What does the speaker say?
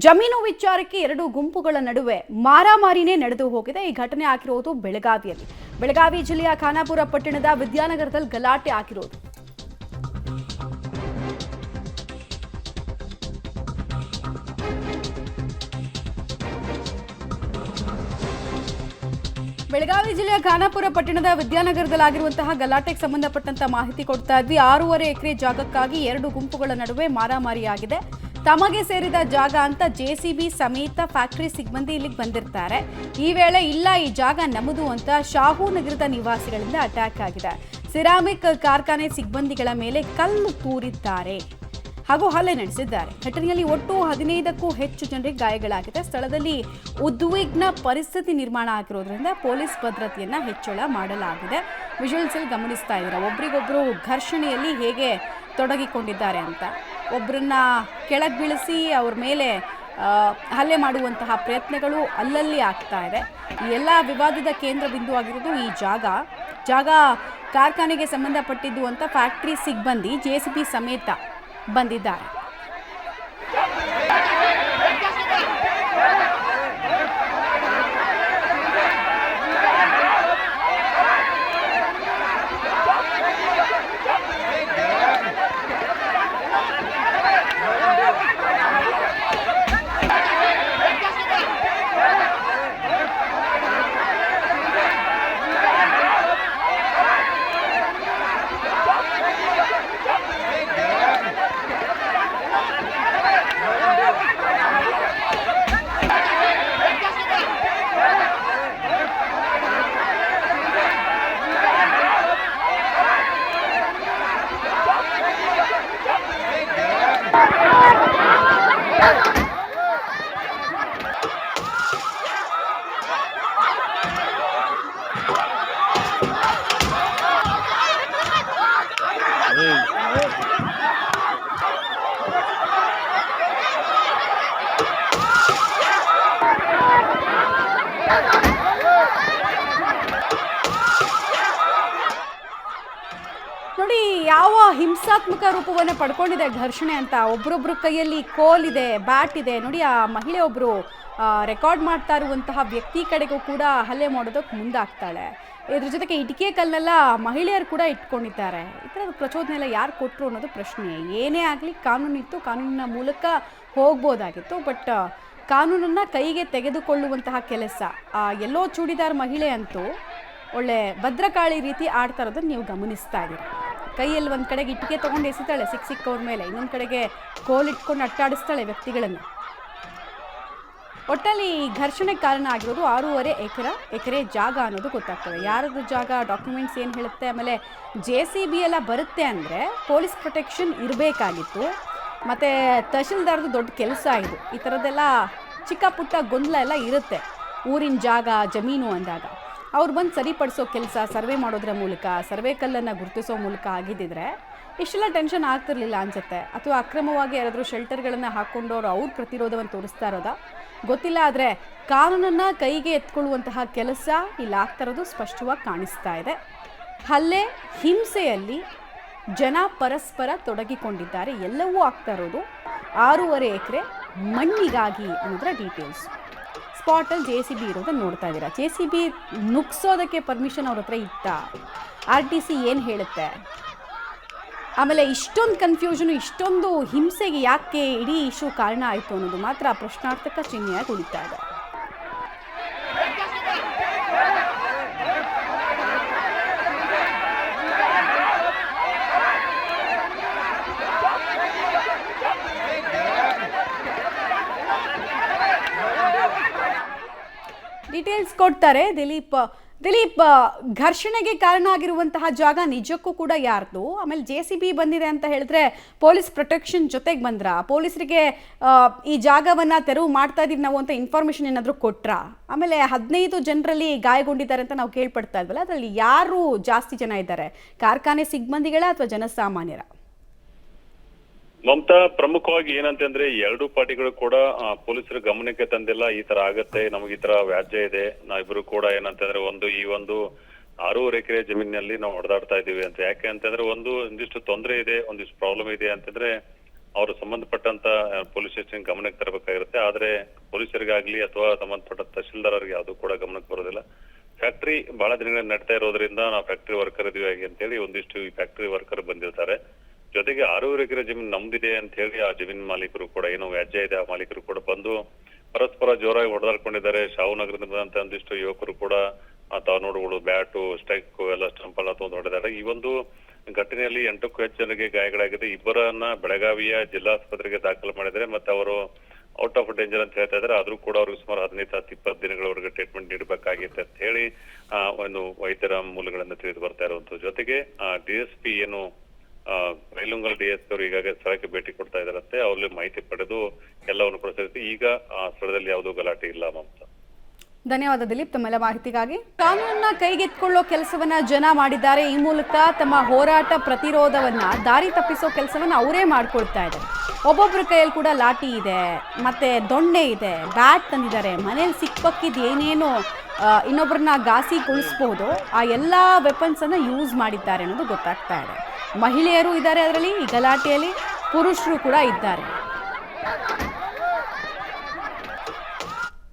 ಜಮೀನು ವಿಚಾರಕ್ಕೆ ಎರಡು ಗುಂಪುಗಳ ನಡುವೆ ಮಾರಾಮಾರಿನೇ ನಡೆದು ಹೋಗಿದೆ. ಈ ಘಟನೆ ಆಗಿರೋದು ಬೆಳಗಾವಿಯಲ್ಲಿ. ಬೆಳಗಾವಿ ಜಿಲ್ಲೆಯ ಖಾನಾಪುರ ಪಟ್ಟಣದ ವಿದ್ಯಾನಗರದಲ್ಲಿ ಗಲಾಟೆ ಆಗಿರೋದು. ಬೆಳಗಾವಿ ಜಿಲ್ಲೆಯ ಖಾನಾಪುರ ಪಟ್ಟಣದ ವಿದ್ಯಾನಗರದಲ್ಲಾಗಿರುವಂತಹ ಗಲಾಟೆಗೆ ಸಂಬಂಧಪಟ್ಟಂತ ಮಾಹಿತಿ ಕೊಡ್ತಾ ಇದ್ವಿ. 6.5 ಎಕರೆ ಜಾಗಕ್ಕಾಗಿ ಎರಡು ಗುಂಪುಗಳ ನಡುವೆ ಮಾರಾಮಾರಿಯಾಗಿದೆ. ತಮಗೆ ಸೇರಿದ ಜಾಗ ಅಂತ ಜೆಸಿಬಿ ಸಮೇತ ಫ್ಯಾಕ್ಟರಿ ಸಿಬ್ಬಂದಿ ಇಲ್ಲಿಗೆ ಬಂದಿರ್ತಾರೆ. ಈ ವೇಳೆ ಇಲ್ಲ, ಈ ಜಾಗ ನಮ್ಮದು ಅಂತ ಶಾಹು ನಗರದ ನಿವಾಸಿಗಳಿಂದ ಅಟ್ಯಾಕ್ ಆಗಿದೆ. ಸಿರಾಮಿಕ್ ಕಾರ್ಖಾನೆ ಸಿಬ್ಬಂದಿಗಳ ಮೇಲೆ ಕಲ್ಲು ತೂರಿದ್ದಾರೆ ಹಾಗೂ ಹಲ್ಲೆ ನಡೆಸಿದ್ದಾರೆ. ಘಟನೆಯಲ್ಲಿ ಒಟ್ಟು 15ಕ್ಕೂ ಹೆಚ್ಚು ಜನರಿಗೆ ಗಾಯಗಳಾಗಿದೆ. ಸ್ಥಳದಲ್ಲಿ ಉದ್ವಿಗ್ನ ಪರಿಸ್ಥಿತಿ ನಿರ್ಮಾಣ ಆಗಿರೋದ್ರಿಂದ ಪೊಲೀಸ್ ಭದ್ರತೆಯನ್ನ ಹೆಚ್ಚಳ ಮಾಡಲಾಗಿದೆ. ವಿಜುವಲ್ಸ್ ಅಲ್ಲಿ ಗಮನಿಸ್ತಾ ಇದ್ದಾರೆ ಒಬ್ರಿಗೊಬ್ರು ಘರ್ಷಣೆಯಲ್ಲಿ ಹೇಗೆ ತೊಡಗಿಕೊಂಡಿದ್ದಾರೆ ಅಂತ. ಒಬ್ಬರನ್ನ ಕೆಳಗೆ ಬೀಳಿಸಿ ಅವ್ರ ಮೇಲೆ ಹಲ್ಲೆ ಮಾಡುವಂತಹ ಪ್ರಯತ್ನಗಳು ಅಲ್ಲಲ್ಲಿ ಆಗ್ತಾ ಇದೆ. ಈ ಎಲ್ಲ ವಿವಾದದ ಕೇಂದ್ರ ಬಿಂದು ಆಗಿರೋದು ಈ ಜಾಗ ಕಾರ್ಖಾನೆಗೆ ಸಂಬಂಧಪಟ್ಟಿದ್ದು ಅಂತ ಫ್ಯಾಕ್ಟರಿ ಸಿಬ್ಬಂದಿ ಜೆಸಿಬಿ ಸಮೇತ ಬಂದಿದ್ದಾರೆ. ನೋಡಿ ಯಾವ ಹಿಂಸಾತ್ಮಕ ರೂಪವನ್ನು ಪಡ್ಕೊಂಡಿದೆ ಘರ್ಷಣೆ ಅಂತ. ಒಬ್ರೊಬ್ರ ಕೈಯಲ್ಲಿ ಕೋಲ್ ಇದೆ, ಬ್ಯಾಟ್ ಇದೆ. ನೋಡಿ ಆ ಮಹಿಳೆ ಒಬ್ರು ರೆಕಾರ್ಡ್ ಮಾಡ್ತಾ ಇರುವಂತಹ ವ್ಯಕ್ತಿ ಕಡೆಗೂ ಕೂಡ ಹಲ್ಲೆ ಮಾಡೋದಕ್ಕೆ ಮುಂದಾಗ್ತಾಳೆ. ಇದ್ರ ಜೊತೆಗೆ ಇಟಿಕೆ ಕಲ್ಲೆಲ್ಲ ಮಹಿಳೆಯರು ಕೂಡ ಇಟ್ಕೊಂಡಿದ್ದಾರೆ. ಈ ಥರದ ಪ್ರಚೋದನೆ ಎಲ್ಲ ಯಾರು ಕೊಟ್ಟರು ಅನ್ನೋದು ಪ್ರಶ್ನೆ. ಏನೇ ಆಗಲಿ ಕಾನೂನಿತ್ತು, ಕಾನೂನಿನ ಮೂಲಕ ಹೋಗ್ಬೋದಾಗಿತ್ತು. ಬಟ್ ಕಾನೂನನ್ನು ಕೈಗೆ ತೆಗೆದುಕೊಳ್ಳುವಂತಹ ಕೆಲಸ ಎಲ್ಲೋ ಚೂಡಿದಾರ್ ಮಹಿಳೆ ಅಂತೂ ಒಳ್ಳೆ ಭದ್ರಕಾಳಿ ರೀತಿ ಆಡ್ತಾ ಇರೋದನ್ನು ನೀವು ಗಮನಿಸ್ತಾ ಇದ್ದೀರಿ. ಕೈಯಲ್ಲಿ ಒಂದು ಕಡೆಗೆ ಇಟ್ಟಿಗೆ ತೊಗೊಂಡು ಎಸಿತಾಳೆ ಸಿಕ್ಕವ್ರ ಮೇಲೆ, ಇನ್ನೊಂದು ಕಡೆಗೆ ಕೋಲ್ ಇಟ್ಕೊಂಡು ಅಟ್ಟಾಡಿಸ್ತಾಳೆ ವ್ಯಕ್ತಿಗಳನ್ನು. ಒಟ್ಟಲ್ಲಿ ಘರ್ಷಣೆಗೆ ಕಾರಣ ಆಗಿರೋದು 6.5 ಎಕರೆ ಜಾಗ ಅನ್ನೋದು ಗೊತ್ತಾಗ್ತದೆ. ಯಾರದ್ದು ಜಾಗ, ಡಾಕ್ಯುಮೆಂಟ್ಸ್ ಏನು ಹೇಳುತ್ತೆ, ಆಮೇಲೆ JCB ಎಲ್ಲ ಬರುತ್ತೆ ಅಂದರೆ ಪೊಲೀಸ್ ಪ್ರೊಟೆಕ್ಷನ್ ಇರಬೇಕಾಗಿತ್ತು. ಮತ್ತು ತಹಶೀಲ್ದಾರ್ದು ದೊಡ್ಡ ಕೆಲಸ ಇದು. ಈ ಥರದ್ದೆಲ್ಲ ಚಿಕ್ಕ ಪುಟ್ಟ ಗೊಂದಲ ಎಲ್ಲ ಇರುತ್ತೆ ಊರಿನ ಜಾಗ ಜಮೀನು ಅಂದಾಗ. ಅವ್ರು ಬಂದು ಸರಿಪಡಿಸೋ ಕೆಲಸ, ಸರ್ವೆ ಮಾಡೋದ್ರ ಮೂಲಕ, ಸರ್ವೆ ಕಲ್ಲನ್ನು ಗುರುತಿಸೋ ಮೂಲಕ ಆಗಿದ್ದಿದ್ರೆ ಇಷ್ಟೆಲ್ಲ ಟೆನ್ಷನ್ ಆಗ್ತಿರ್ಲಿಲ್ಲ ಅನ್ಸುತ್ತೆ. ಅಥವಾ ಅಕ್ರಮವಾಗಿ ಯಾರಾದರೂ ಶೆಲ್ಟರ್ಗಳನ್ನು ಹಾಕ್ಕೊಂಡವ್ರು ಅವ್ರ ಪ್ರತಿರೋಧವನ್ನು ತೋರಿಸ್ತಾ ಇರೋದಾ ಗೊತ್ತಿಲ್ಲ. ಆದರೆ ಕಾನೂನನ್ನು ಕೈಗೆ ಎತ್ಕೊಳ್ಳುವಂತಹ ಕೆಲಸ ಇಲ್ಲಿ ಆಗ್ತಾ ಇರೋದು ಸ್ಪಷ್ಟವಾಗಿ ಕಾಣಿಸ್ತಾ ಇದೆ. ಹಲ್ಲೆ, ಹಿಂಸೆಯಲ್ಲಿ ಜನ ಪರಸ್ಪರ ತೊಡಗಿಕೊಂಡಿದ್ದಾರೆ. ಎಲ್ಲವೂ ಆಗ್ತಾ ಇರೋದು 6.5 ಎಕರೆ ಮಣ್ಣಿಗಾಗಿ ಅನ್ನೋದರ ಡೀಟೇಲ್ಸ್. ಸ್ಪಾಟಲ್ಲಿ JCB ಇರೋದನ್ನು ನೋಡ್ತಾ ಇದ್ದೀರಾ. JCB ನುಗ್ಸೋದಕ್ಕೆ ಪರ್ಮಿಷನ್ ಅವ್ರ ಹತ್ರ ಇತ್ತ? RTC ಏನು ಹೇಳುತ್ತೆ? ಆಮೇಲೆ ಇಷ್ಟೊಂದು ಕನ್ಫ್ಯೂಷನು, ಇಷ್ಟೊಂದು ಹಿಂಸೆಗೆ ಯಾಕೆ ಇಡೀ ಇಶ್ಯೂ ಕಾರಣ ಆಯಿತು ಅನ್ನೋದು ಮಾತ್ರ ಪ್ರಶ್ನಾರ್ಥಕ ಚಿಹ್ನೆಯಾಗಿ ಉಳಿತಾ ಇದೆ. ಡೀಟೇಲ್ಸ್ ಕೊಡ್ತಾರೆ ದಿಲೀಪ್. ಘರ್ಷಣೆಗೆ ಕಾರಣ ಆಗಿರುವಂತಹ ಜಾಗ ನಿಜಕ್ಕೂ ಕೂಡ ಯಾರ್ದು? ಆಮೇಲೆ JCB ಬಂದಿದೆ ಅಂತ ಹೇಳಿದ್ರೆ ಪೊಲೀಸ್ ಪ್ರೊಟೆಕ್ಷನ್ ಜೊತೆಗೆ ಬಂದ್ರ? ಪೊಲೀಸರಿಗೆ ಈ ಜಾಗವನ್ನು ತೆರವು ಮಾಡ್ತಾ ಇದೀವಿ ನಾವು ಅಂತ ಇನ್ಫಾರ್ಮೇಷನ್ ಏನಾದರೂ ಕೊಟ್ರಾ? ಆಮೇಲೆ 15 ಜನರಲ್ಲಿ ಗಾಯಗೊಂಡಿದ್ದಾರೆ ಅಂತ ನಾವು ಕೇಳ್ಪಡ್ತಾ ಇದ್ವಲ್ಲ, ಅದರಲ್ಲಿ ಯಾರು ಜಾಸ್ತಿ ಜನ ಇದ್ದಾರೆ? ಕಾರ್ಖಾನೆ ಸಿಬ್ಬಂದಿಗಳ ಅಥವಾ ಜನಸಾಮಾನ್ಯರ? ಮಮತಾ, ಪ್ರಮುಖವಾಗಿ ಏನಂತಂದ್ರೆ ಎರಡು ಪಾರ್ಟಿಗಳು ಕೂಡ ಪೊಲೀಸರ ಗಮನಕ್ಕೆ ತಂದಿಲ್ಲ. ಈ ತರ ಆಗತ್ತೆ, ನಮಗೆ ಈ ತರ ವ್ಯಾಜ್ಯ ಇದೆ, ನಾವಿಬ್ರು ಕೂಡ ಏನಂತಂದ್ರೆ ಈ ಒಂದು 6.5 ಎಕರೆ ಜಮೀನಿನಲ್ಲಿ ನಾವು ಹೊಡೆದಾಡ್ತಾ ಇದೀವಿ ಅಂತ. ಯಾಕೆ ಅಂತಂದ್ರೆ ಒಂದಿಷ್ಟು ತೊಂದರೆ ಇದೆ, ಒಂದಿಷ್ಟು ಪ್ರಾಬ್ಲಮ್ ಇದೆ ಅಂತಂದ್ರೆ ಅವರು ಸಂಬಂಧಪಟ್ಟಂತ ಪೊಲೀಸ್ ಸ್ಟೇಷನ್ ಗಮನಕ್ಕೆ ತರಬೇಕಾಗಿರುತ್ತೆ. ಆದ್ರೆ ಪೊಲೀಸರಿಗಾಗ್ಲಿ ಅಥವಾ ಸಂಬಂಧಪಟ್ಟ ತಹಶೀಲ್ದಾರರಿಗೆ ಅದು ಕೂಡ ಗಮನಕ್ಕೆ ಬರೋದಿಲ್ಲ. ಫ್ಯಾಕ್ಟರಿ ಬಹಳ ದಿನಗಳಿಂದ ನಡೀತಾ ಇರೋದ್ರಿಂದ ನಾವು ಫ್ಯಾಕ್ಟರಿ ವರ್ಕರ್ ಇದೀವಿ ಅಂತ ಹೇಳಿ ಒಂದಿಷ್ಟು ಈ ಫ್ಯಾಕ್ಟರಿ ವರ್ಕರ್ ಬಂದಿರ್ತಾರೆ. ಜೊತೆಗೆ 6 ಎಕರೆ ಜಮೀನು ನಮ್ದಿದೆ ಅಂತ ಹೇಳಿ ಆ ಜಮೀನ್ ಮಾಲೀಕರು ಕೂಡ ಏನೋ ವ್ಯಾಜ್ಯ ಇದೆ, ಆ ಮಾಲೀಕರು ಕೂಡ ಬಂದು ಪರಸ್ಪರ ಜೋರಾಗಿ ಹೊಡೆದಾಡ್ಕೊಂಡಿದ್ದಾರೆ. ಶಾಹುನಗರದಿಂದ ಬಂದಂತ ಒಂದಿಷ್ಟು ಯುವಕರು ಕೂಡ ತಾವು ನೋಡುಗಳು ಬ್ಯಾಟು ಸ್ಟ್ರೈಕ್ ಎಲ್ಲ ಸ್ಟಂಪಲ್ ಅಥವಾ ಹೊಡೆದಾರೆ. ಈ ಒಂದು ಘಟನೆಯಲ್ಲಿ 8ಕ್ಕೂ ಹೆಚ್ಚು ಜನರಿಗೆ ಗಾಯಗಳಾಗಿದೆ. ಇಬ್ಬರನ್ನ ಬೆಳಗಾವಿಯ ಜಿಲ್ಲಾಸ್ಪತ್ರೆಗೆ ದಾಖಲು ಮಾಡಿದ್ದಾರೆ. ಮತ್ತೆ ಅವರು ಔಟ್ ಆಫ್ ಡೇಂಜರ್ ಅಂತ ಹೇಳ್ತಾ ಇದ್ದಾರೆ. ಆದ್ರೂ ಕೂಡ ಅವ್ರಿಗೆ ಸುಮಾರು 15-20 ದಿನಗಳವರೆಗೆ ಟ್ರೀಟ್ಮೆಂಟ್ ನೀಡಬೇಕಾಗಿತ್ತು ಅಂತ ಹೇಳಿ ಒಂದು ವೈದ್ಯರ ಮೂಲಗಳಿಂದ ತಿಳಿದು ಬರ್ತಾ ಇರುವಂತದ್ದು. ಜೊತೆಗೆ DSP ಏನು ಬೈಲುಂಗಲ್ DSP ಅವರು ಈಗಾಗಲೇ ಸ್ಥಳಕ್ಕೆ ಭೇಟಿ ಕೊಡ್ತಾ ಇದ್ದಾರಂತೆ. ಅವ್ರಲ್ಲಿ ಮಾಹಿತಿ ಪಡೆದು ಎಲ್ಲವನ್ನು ಕೂಡ ಸೇರಿಸಿ ಈಗ ಆ ಸ್ಥಳದಲ್ಲಿ ಯಾವುದೂ ಗಲಾಟೆ ಇಲ್ಲ ಮಮತಾ. ಧನ್ಯವಾದ ದಿಲೀಪ್ ತಮ್ಮೆಲ್ಲ ಮಾಹಿತಿಗಾಗಿ. ಕಾನೂನನ್ನ ಕೈಗೆತ್ತಿಕೊಳ್ಳೋ ಕೆಲಸವನ್ನ ಜನ ಮಾಡಿದ್ದಾರೆ. ಈ ಮೂಲಕ ತಮ್ಮ ಹೋರಾಟ ಪ್ರತಿರೋಧವನ್ನ ದಾರಿ ತಪ್ಪಿಸೋ ಕೆಲಸವನ್ನ ಅವರೇ ಮಾಡ್ಕೊಳ್ತಾ ಇದ್ದಾರೆ. ಒಬ್ಬೊಬ್ಬರ ಕೈಯಲ್ಲಿ ಕೂಡ ಲಾಠಿ ಇದೆ, ಮತ್ತೆ ದೊಣ್ಣೆ ಇದೆ, ಬ್ಯಾಟ್ ತಂದಿದ್ದಾರೆ, ಮನೇಲಿ ಸಿಕ್ಕಕ್ಕಿದ್ದು ಏನೇನು ಇನ್ನೊಬ್ಬರನ್ನ ಘಾಸಿಗೊಳಿಸಬಹುದು ಆ ಎಲ್ಲ ವೆಪನ್ಸ್ ಅನ್ನ ಯೂಸ್ ಮಾಡಿದ್ದಾರೆ ಅನ್ನೋದು ಗೊತ್ತಾಗ್ತಾ ಇದೆ. ಮಹಿಳೆಯರು ಇದ್ದಾರೆ ಅದರಲ್ಲಿ, ಈ ಗಲಾಟೆಯಲ್ಲಿ ಪುರುಷರು ಕೂಡ ಇದ್ದಾರೆ.